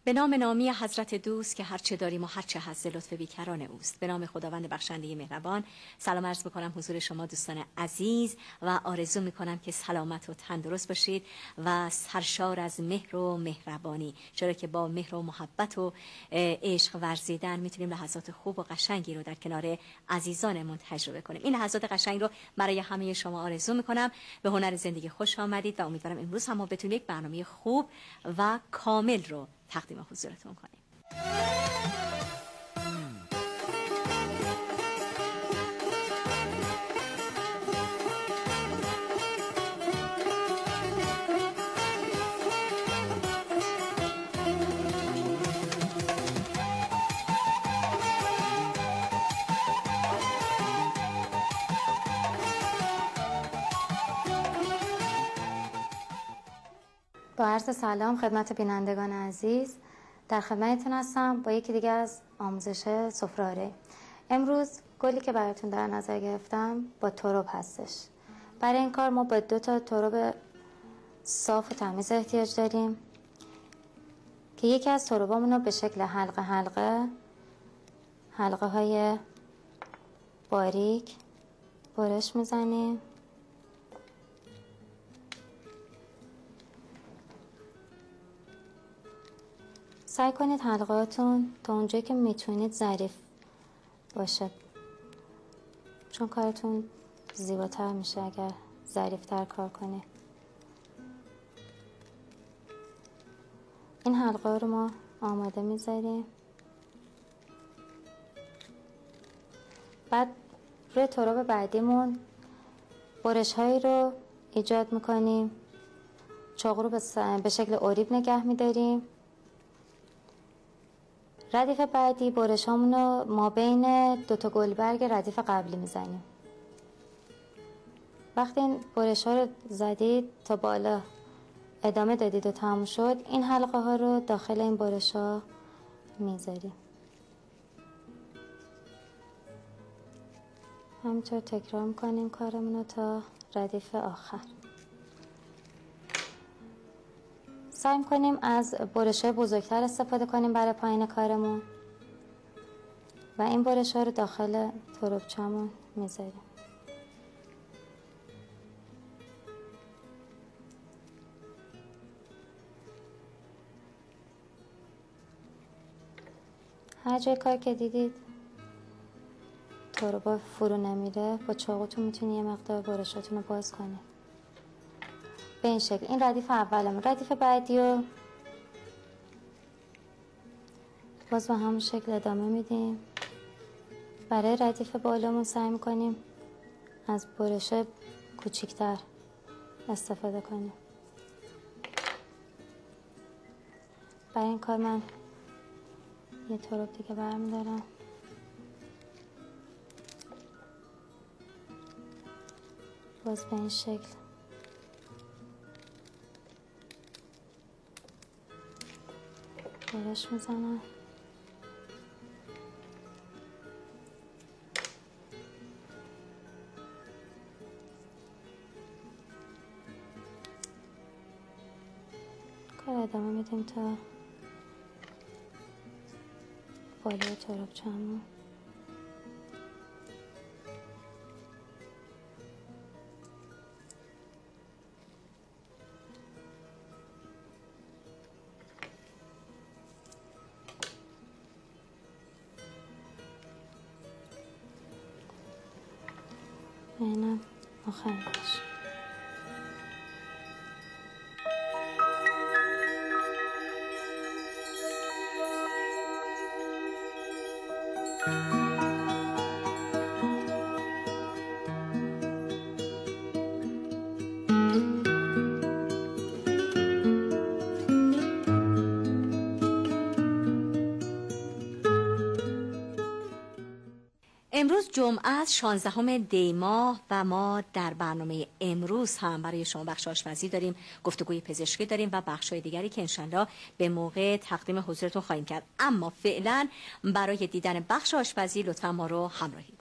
به نام نامی حضرت دوست که هرچه داریم و هرچه هست لطف بیکران اوست. به نام خداوند بخشنده مهربان. سلام عرض میکنم حضور شما دوستان عزیز و آرزو میکنم که سلامت و تندرست باشید و سرشار از مهر و مهربانی، چرا که با مهر و محبت و عشق ورزیدن میتونیم لحظات خوب و قشنگی رو در کنار عزیزانمون تجربه کنیم. این لحظات قشنگ رو برای همه شما آرزو میکنم. به هنر زندگی خوش آمدید و امیدوارم امروز هم ما بتونیم یک برنامه خوب و کامل رو تقدیم حضورتون کنیم. با عرض سلام خدمت بینندگان عزیز، در خدمتتون هستم با یکی دیگه از آموزش سفره. امروز گلی که براتون در نظر گرفتم با تراب هستش. برای این کار ما با 2 تا تراب صاف و تمیز احتیاج داریم که یکی از ترابامون رو به شکل حلقه های باریک برش میزنیم. سعی کنید حلقاتون تا اونجایی که میتونید ظریف باشه، چون کارتون زیباتر میشه اگر ظریفتر کار کنید. این حلقه رو ما آماده میذاریم. بعد روی تراب بعدیمون برش هایی رو ایجاد میکنیم. چاقو رو به شکل اوریب نگه میداریم. ردیف بعدی برش هامون رو ما بین 2 تا گلبرگ ردیف قبلی میزنیم. وقتی این برش ها رو زدید تا بالا ادامه دادید و تموم شد، این حلقه ها رو داخل این برش ها میذاریم. همینطور تکرار میکنیم کارمون رو تا ردیف آخر. سعی می‌کنیم از برش‌های بزرگتر استفاده کنیم برای پایین کارمون و این برش‌ها رو داخل تربچمون میذاریم. هر جای کار که دیدید تربا فرو نمیره، با چاقوتون میتونید یه مقدار برشاتون رو باز کنید. به این شکل. این ردیف اولمون. ردیف بعدی رو باز به همون شکل ادامه میدیم. برای ردیف بالامون سعی میکنیم از برش کوچیکتر استفاده کنیم. برای این کار من یه تراب دیگه برمیدارم. باز به این شکل برش میزنم. کار ادامه میدیم تا بالای ترابچمون. اینم آخرش. امروز جمعه است 16 دی ماه و ما در برنامه امروز هم برای شما بخش آشپزی داریم، گفتگوی پزشکی داریم و بخش‌های دیگری که انشالله به موقع تقدیم حضورتون خواهیم کرد. اما فعلا برای دیدن بخش آشپزی لطفا ما رو همراهید.